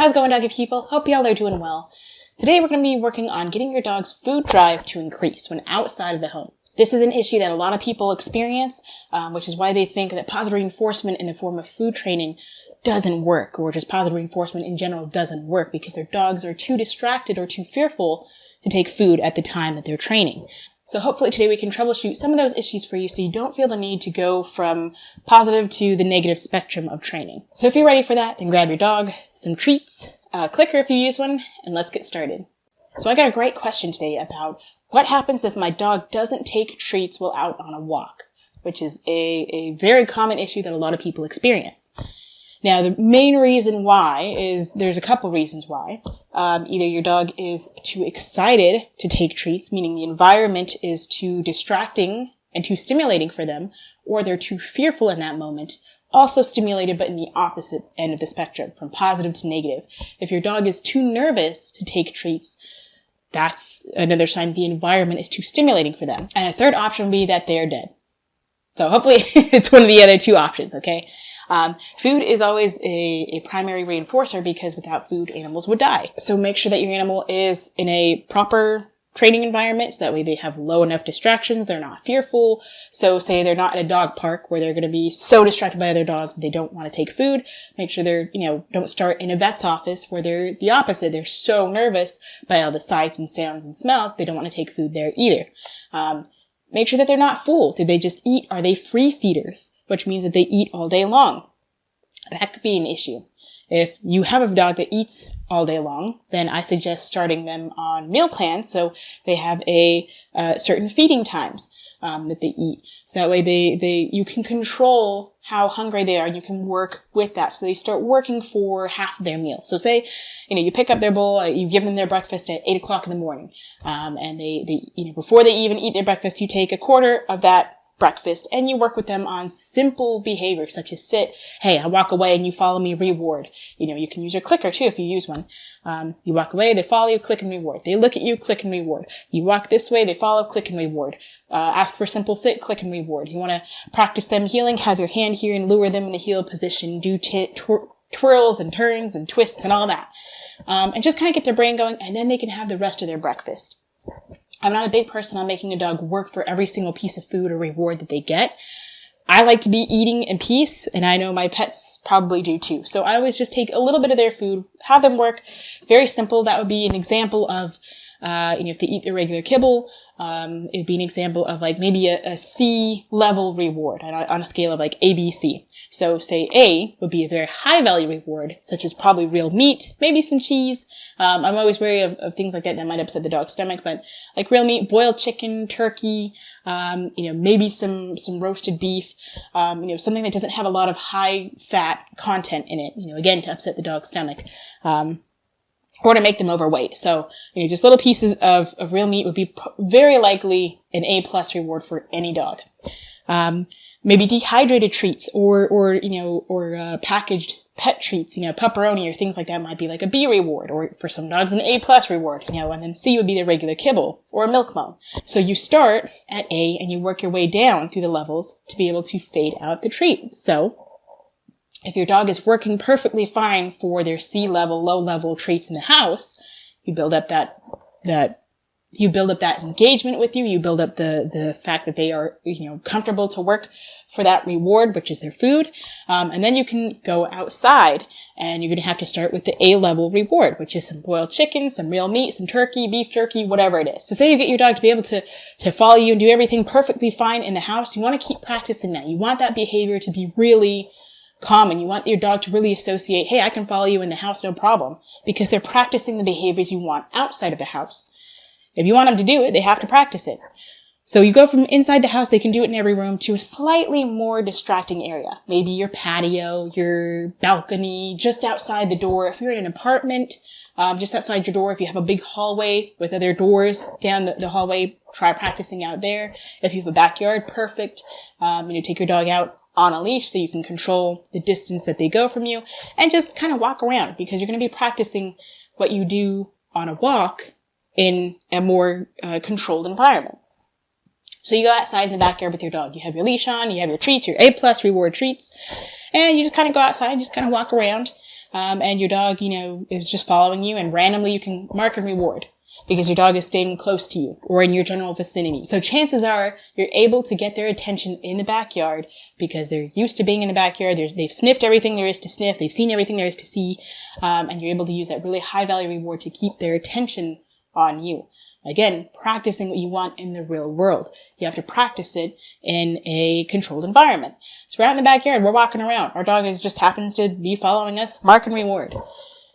How's it going, doggy people? Hope y'all are doing well. Today we're going to be working on getting your dog's food drive to increase when outside of the home. This is an issue that a lot of people experience, which is why they think that positive reinforcement in the form of food training doesn't work, or just positive reinforcement in general doesn't work because their dogs are too distracted or too fearful to take food at the time that they're training. So hopefully today we can troubleshoot some of those issues for you so you don't feel the need to go from positive to the negative spectrum of training. So if you're ready for that, then grab your dog, some treats, a clicker if you use one, and let's get started. So I got a great question today about what happens if my dog doesn't take treats while out on a walk, which is a very common issue that a lot of people experience. Now, the main reason why is, there's a couple reasons why. Either your dog is too excited to take treats, meaning the environment is too distracting and too stimulating for them, or they're too fearful in that moment, also stimulated but in the opposite end of the spectrum, from positive to negative. If your dog is too nervous to take treats, that's another sign the environment is too stimulating for them. And a third option would be that they are dead. So hopefully it's one of the other two options, okay? Food is always a primary reinforcer because without food, animals would die. So make sure that your animal is in a proper training environment so that way they have low enough distractions, they're not fearful. So say they're not at a dog park where they're going to be so distracted by other dogs that they don't want to take food. Make sure they're, don't start in a vet's office where they're the opposite. They're so nervous by all the sights and sounds and smells, they don't want to take food there either. Make sure that they're not full. Did they just eat? Are they free feeders? Which means that they eat all day long. That could be an issue. If you have a dog that eats all day long, then I suggest starting them on meal plans so they have certain feeding times that they eat. So that way you can control how hungry they are and you can work with that. So they start working for half of their meal. So say, you pick up their bowl, you give them their breakfast at 8 o'clock in the morning. And they before they even eat their breakfast, you take a quarter of that breakfast and you work with them on simple behaviors such as sit, hey, I walk away and you follow me, reward. You can use your clicker too if you use one. You walk away, they follow you, click and reward. They look at you, click and reward. You walk this way, they follow, click and reward. Ask for simple sit, click and reward. You want to practice them heeling, have your hand here and lure them in the heel position, do twirls and turns and twists and all that. And just kind of get their brain going and then they can have the rest of their breakfast. I'm not a big person on making a dog work for every single piece of food or reward that they get. I like to be eating in peace, and I know my pets probably do too. So I always just take a little bit of their food, have them work. Very simple. That would be an example of, if they eat their regular kibble, it'd be an example of like maybe a C level reward on a scale of like A, B, C. So say A would be a very high value reward, such as probably real meat, maybe some cheese. I'm always wary of things like that might upset the dog's stomach, but like real meat, boiled chicken, turkey, maybe some roasted beef, something that doesn't have a lot of high fat content in it, again, to upset the dog's stomach, or to make them overweight. So, just little pieces of real meat would be very likely an A+ reward for any dog. Maybe dehydrated treats or packaged pet treats, pepperoni or things like that might be like a B reward, or for some dogs an A+ reward, and then C would be the regular kibble or a milk bone. So you start at A and you work your way down through the levels to be able to fade out the treat. So if your dog is working perfectly fine for their C level, low level treats in the house, you build up that engagement with you. You build up the fact that they are, comfortable to work for that reward, which is their food. And then you can go outside and you're going to have to start with the A level reward, which is some boiled chicken, some real meat, some turkey, beef jerky, whatever it is. So say you get your dog to be able to follow you and do everything perfectly fine in the house. You want to keep practicing that. You want that behavior to be really common. You want your dog to really associate, hey, I can follow you in the house, no problem, because they're practicing the behaviors you want outside of the house. If you want them to do it, they have to practice it. So you go from inside the house, they can do it in every room, to a slightly more distracting area. Maybe your patio, your balcony, just outside the door. If you're in an apartment, just outside your door. If you have a big hallway with other doors down the hallway, try practicing out there. If you have a backyard, perfect. Take your dog out on a leash so you can control the distance that they go from you and just kind of walk around, because you're going to be practicing what you do on a walk in a more controlled environment. So you go outside in the backyard with your dog. You have your leash on, you have your treats, your A+ reward treats, and you just kind of go outside, just kind of walk around. and your dog, is just following you, and randomly you can mark and reward because your dog is staying close to you or in your general vicinity. So chances are you're able to get their attention in the backyard because they're used to being in the backyard. They've sniffed everything there is to sniff. They've seen everything there is to see. And you're able to use that really high value reward to keep their attention on you. Again, practicing what you want in the real world. You have to practice it in a controlled environment. So we're out in the backyard. We're walking around. Our dog just happens to be following us. Mark and reward.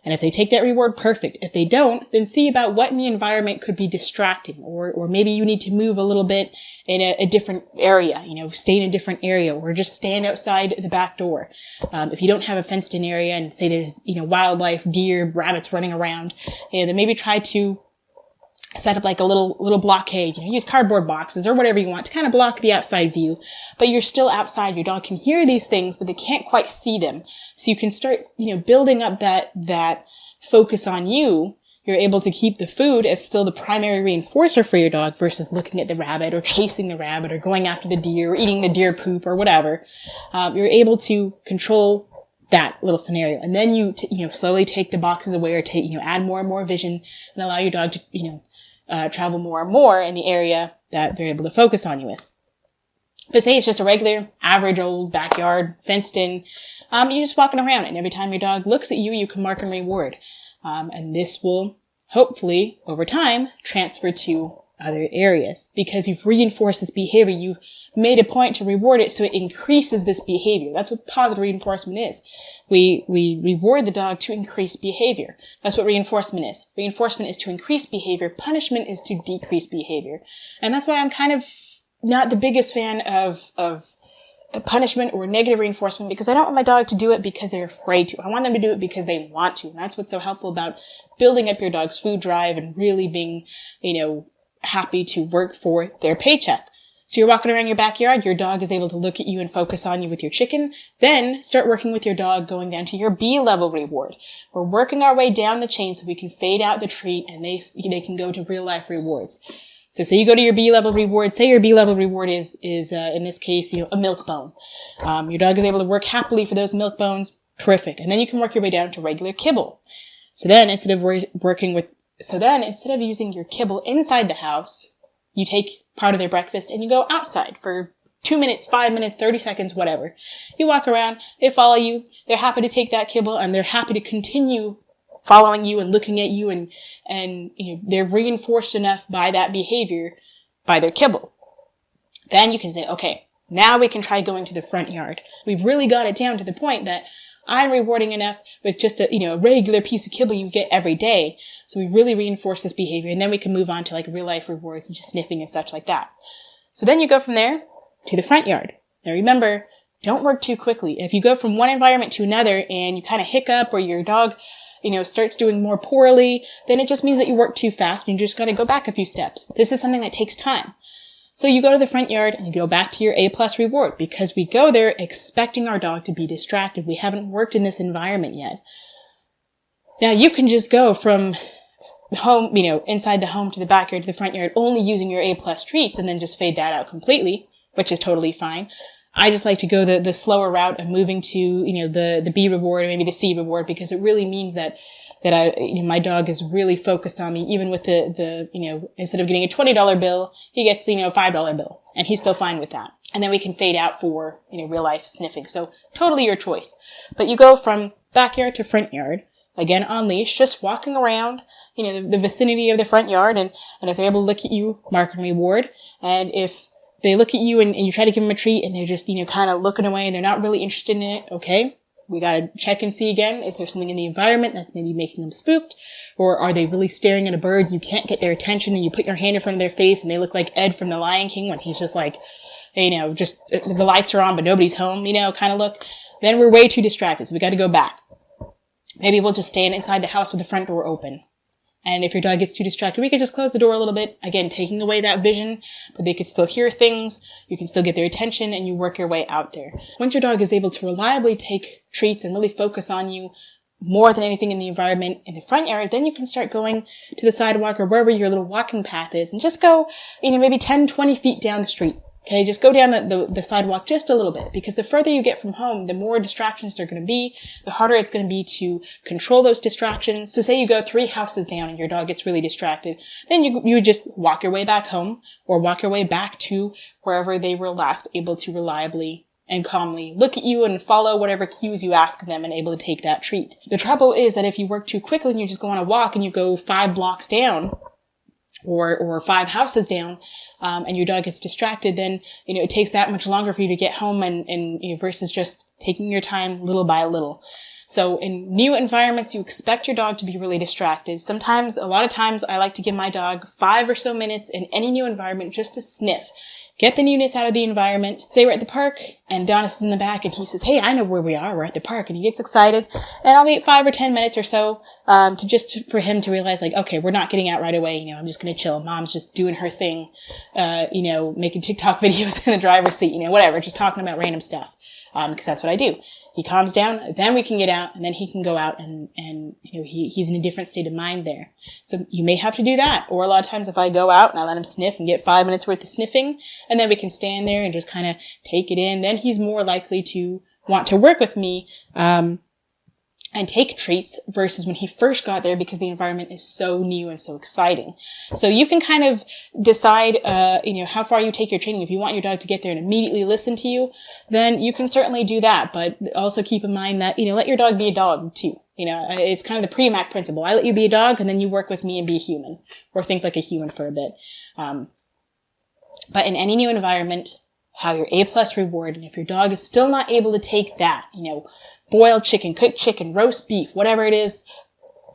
And if they take that reward, perfect. If they don't, then see about what in the environment could be distracting, or maybe you need to move a little bit in a different area, stay in a different area, or just stand outside the back door. If you don't have a fenced in area and say there's, wildlife, deer, rabbits running around, then maybe try to set up like a little blockade, use cardboard boxes or whatever you want to kind of block the outside view, but you're still outside. Your dog can hear these things, but they can't quite see them. So you can start, building up that focus on you. You're able to keep the food as still the primary reinforcer for your dog versus looking at the rabbit or chasing the rabbit or going after the deer or eating the deer poop or whatever. You're able to control that little scenario. And then you slowly take the boxes away or add more and more vision and allow your dog to, travel more and more in the area that they're able to focus on you with. But say it's just a regular, average old backyard, fenced in, you're just walking around, and every time your dog looks at you, you can mark and reward. And this will hopefully, over time, transfer to other areas because you've reinforced this behavior. You've made a point to reward it, so it increases this behavior. That's what positive reinforcement is. We reward the dog to increase behavior. That's what reinforcement is. Reinforcement is to increase behavior. Punishment is to decrease behavior. And that's why I'm kind of not the biggest fan of punishment or negative reinforcement, because I don't want my dog to do it because they're afraid to. I want them to do it because they want to. And that's what's so helpful about building up your dog's food drive and really being, happy to work for their paycheck. So you're walking around your backyard, your dog is able to look at you and focus on you with your chicken. Then start working with your dog going down to your B level reward. We're working our way down the chain so we can fade out the treat and they can go to real life rewards. So say you go to your B level reward, say your B level reward is in this case, a milk bone. Your dog is able to work happily for those milk bones. Terrific. And then you can work your way down to regular kibble. So then instead of using your kibble inside the house, you take part of their breakfast and you go outside for 2 minutes, 5 minutes, 30 seconds, whatever. You walk around, they follow you, they're happy to take that kibble and they're happy to continue following you and looking at you and they're reinforced enough by that behavior, by their kibble. Then you can say, okay, now we can try going to the front yard. We've really got it down to the point that I'm rewarding enough with just a regular piece of kibble you get every day. So we really reinforce this behavior and then we can move on to like real life rewards and just sniffing and such like that. So then you go from there to the front yard. Now remember, don't work too quickly. If you go from one environment to another and you kind of hiccup or your dog, starts doing more poorly, then it just means that you work too fast and you just got to go back a few steps. This is something that takes time. So you go to the front yard and you go back to your A+ reward because we go there expecting our dog to be distracted. We haven't worked in this environment yet. Now you can just go from home, inside the home to the backyard to the front yard only using your A+ treats and then just fade that out completely, which is totally fine. I just like to go the slower route of moving to, the B reward or maybe the C reward because it really means that my dog is really focused on me, even with the instead of getting a $20 bill, he gets, $5 bill and he's still fine with that. And then we can fade out for, real life sniffing. So totally your choice. But you go from backyard to front yard, again on leash, just walking around, the vicinity of the front yard. And if they're able to look at you, mark and reward. And if they look at you and you try to give them a treat and they're just, kind of looking away and they're not really interested in it, okay. We gotta check and see again, is there something in the environment that's maybe making them spooked? Or are they really staring at a bird and you can't get their attention and you put your hand in front of their face and they look like Ed from the Lion King when he's just like, just the lights are on but nobody's home, kind of look. Then we're way too distracted, so we gotta go back. Maybe we'll just stand inside the house with the front door open. And if your dog gets too distracted, we could just close the door a little bit, again, taking away that vision, but they could still hear things, you can still get their attention, and you work your way out there. Once your dog is able to reliably take treats and really focus on you more than anything in the environment in the front yard, then you can start going to the sidewalk or wherever your little walking path is and just go, maybe 10, 20 feet down the street. Okay, just go down the sidewalk just a little bit, because the further you get from home, the more distractions there are going to be, the harder it's going to be to control those distractions. So say you go 3 houses down and your dog gets really distracted, then you would just walk your way back home or walk your way back to wherever they were last able to reliably and calmly look at you and follow whatever cues you ask of them and able to take that treat. The trouble is that if you work too quickly and you just go on a walk and you go 5 blocks down, or 5 houses down, and your dog gets distracted, then, it takes that much longer for you to get home and versus just taking your time little by little. So in new environments, you expect your dog to be really distracted. A lot of times, I like to give my dog 5 or so minutes in any new environment just to sniff. Get the newness out of the environment. Say we're at the park, and Adonis is in the back, and he says, "Hey, I know where we are. We're at the park." And he gets excited. And I'll wait 5 or 10 minutes or so for him to realize, like, okay, we're not getting out right away. I'm just going to chill. Mom's just doing her thing, making TikTok videos in the driver's seat, whatever, just talking about random stuff, because that's what I do. He calms down, then we can get out, and then he can go out and he's in a different state of mind there. So you may have to do that. Or a lot of times if I go out and I let him sniff and get 5 minutes worth of sniffing, and then we can stand there and just kind of take it in, then he's more likely to want to work with me, and take treats versus when he first got there, because the environment is so new and so exciting. So you can kind of decide, how far you take your training. If you want your dog to get there and immediately listen to you, then you can certainly do that. But also keep in mind that, let your dog be a dog too. It's kind of the Prematch Principle. I let you be a dog and then you work with me and be a human, or think like a human for a bit. But in any new environment, have your A+ reward. And if your dog is still not able to take that, boiled chicken, cooked chicken, roast beef, whatever it is,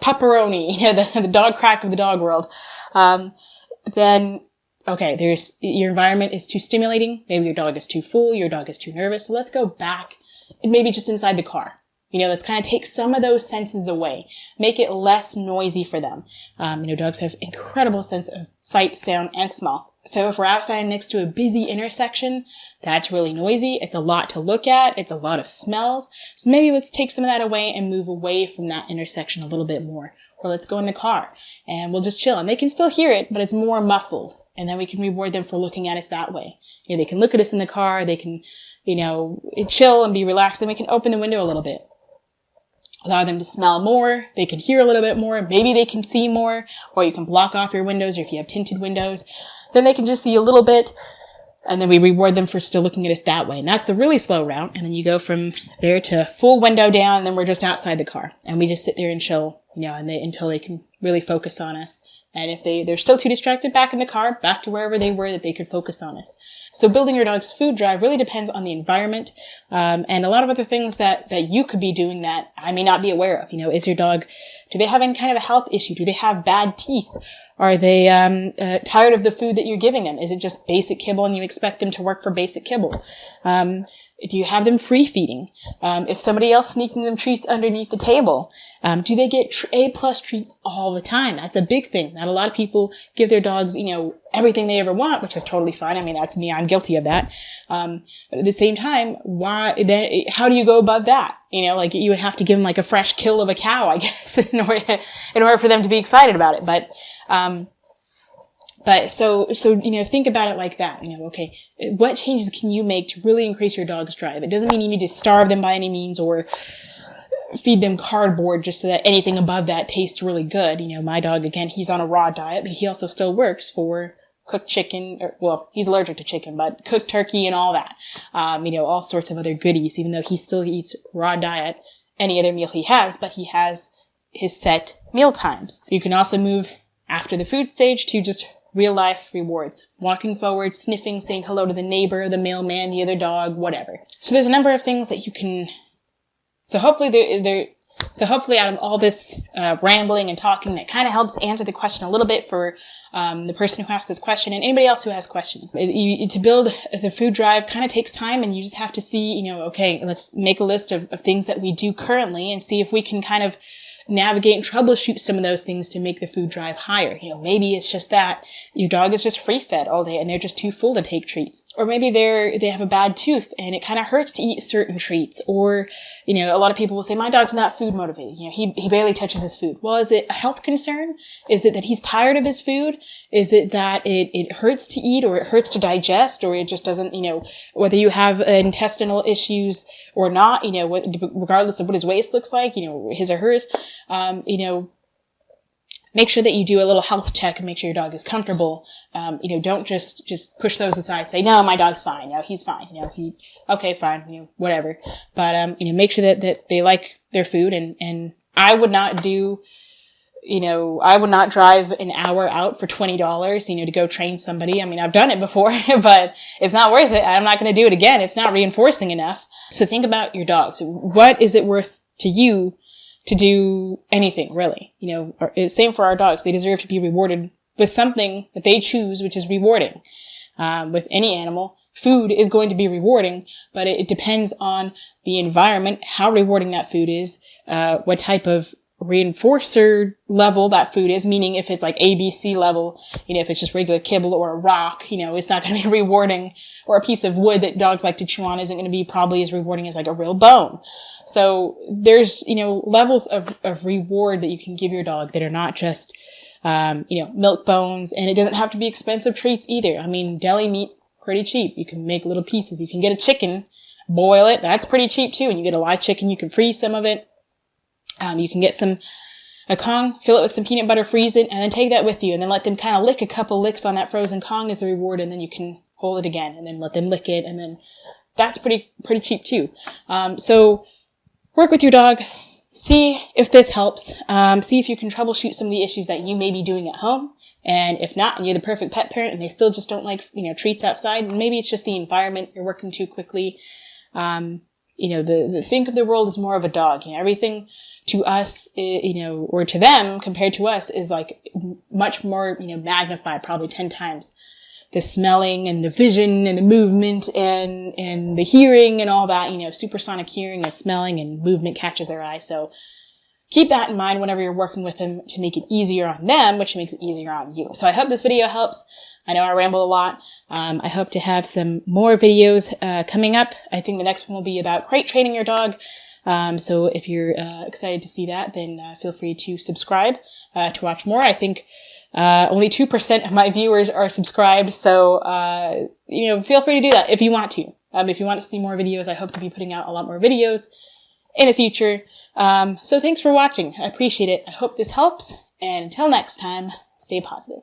pepperoni, the dog crack of the dog world, then, okay, your environment is too stimulating. Maybe your dog is too full, your dog is too nervous. So let's go back and maybe just inside the car. Let's kind of take some of those senses away, make it less noisy for them. Dogs have incredible sense of sight, sound, and smell. So if we're outside next to a busy intersection, that's really noisy. It's a lot to look at. It's a lot of smells. So maybe let's take some of that away and move away from that intersection a little bit more. Or let's go in the car and we'll just chill. And they can still hear it, but it's more muffled. And then we can reward them for looking at us that way. They can look at us in the car. They can, chill and be relaxed. Then we can open the window a little bit. Allow them to smell more. They can hear a little bit more. Maybe they can see more. Or you can block off your windows, or if you have tinted windows, then they can just see a little bit. And then we reward them for still looking at us that way. And that's the really slow route. And then you go from there to full window down, and then we're just outside the car. And we just sit there and chill, until they can really focus on us. And if they're still too distracted, back in the car, back to wherever they were, that they could focus on us. So building your dog's food drive really depends on the environment, and a lot of other things that you could be doing that I may not be aware of. Is your dog, do they have any kind of a health issue? Do they have bad teeth? Are they tired of the food that you're giving them? Is it just basic kibble and you expect them to work for basic kibble? Do you have them free feeding? Is somebody else sneaking them treats underneath the table? Do they get A+ treats all the time? That's a big thing. Not a lot of people give their dogs, everything they ever want, which is totally fine. I mean, that's me. I'm guilty of that. But at the same time, how do you go above that? You would have to give them like a fresh kill of a cow, I guess, in order for them to be excited about it. But so, think about it like that. Okay, what changes can you make to really increase your dog's drive? It doesn't mean you need to starve them by any means or feed them cardboard just so that anything above that tastes really good. My dog, again, he's on a raw diet, but he also still works for cooked chicken, he's allergic to chicken, but cooked turkey and all that. All sorts of other goodies, even though he still eats raw diet, any other meal he has, but he has his set meal times. You can also move after the food stage to just real life rewards. Walking forward, sniffing, saying hello to the neighbor, the mailman, the other dog, whatever. So there's a number of things that you can. So hopefully out of all this rambling and talking, that kind of helps answer the question a little bit for the person who asked this question and anybody else who has questions. To build the food drive kind of takes time, and you just have to see, okay, let's make a list of things that we do currently and see if we can kind of navigate and troubleshoot some of those things to make the food drive higher. Maybe it's just that your dog is just free fed all day and they're just too full to take treats. Or maybe they have a bad tooth and it kind of hurts to eat certain treats. Or, a lot of people will say, my dog's not food motivated. He barely touches his food. Well, is it a health concern? Is it that he's tired of his food? Is it that it hurts to eat, or it hurts to digest, or it just doesn't, whether you have intestinal issues or not, regardless of what his waist looks like, his or hers, make sure that you do a little health check and make sure your dog is comfortable. Don't just push those aside. Say, no, my dog's fine. No, he's fine. Okay, fine. Whatever. But, make sure that they like their food, and I would not drive an hour out for $20, to go train somebody. I mean, I've done it before, but it's not worth it. I'm not going to do it again. It's not reinforcing enough. So think about your dogs. What is it worth to you to do anything, really? Same for our dogs. They deserve to be rewarded with something that they choose, which is rewarding. With any animal, food is going to be rewarding, but it depends on the environment, how rewarding that food is, what type of reinforcer level that food is, meaning if it's like ABC level, if it's just regular kibble or a rock, it's not going to be rewarding, or a piece of wood that dogs like to chew on isn't going to be probably as rewarding as like a real bone. So there's, levels of reward that you can give your dog that are not just, milk bones, and it doesn't have to be expensive treats either. I mean, deli meat, pretty cheap. You can make little pieces. You can get a chicken, boil it. That's pretty cheap too. And you get a live chicken, you can freeze some of it. You can get a Kong, fill it with some peanut butter, freeze it, and then take that with you, and then let them kind of lick a couple licks on that frozen Kong as the reward, and then you can hold it again, and then let them lick it, and then that's pretty cheap too. So work with your dog, see if this helps, see if you can troubleshoot some of the issues that you may be doing at home, and if not, and you're the perfect pet parent, and they still just don't like, treats outside, and maybe it's just the environment, you're working too quickly. The think of the world as more of a dog. Everything to us, or to them compared to us is like much more, magnified, probably 10 times. The smelling and the vision and the movement and the hearing and all that, supersonic hearing and smelling and movement catches their eye. So keep that in mind whenever you're working with them to make it easier on them, which makes it easier on you. So I hope this video helps. I know I ramble a lot. I hope to have some more videos coming up. I think the next one will be about crate training your dog. So if you're excited to see that, then feel free to subscribe to watch more. I think only 2% of my viewers are subscribed, so feel free to do that if you want to. If you want to see more videos, I hope to be putting out a lot more videos in the future. So thanks for watching. I appreciate it. I hope this helps, and until next time, stay positive.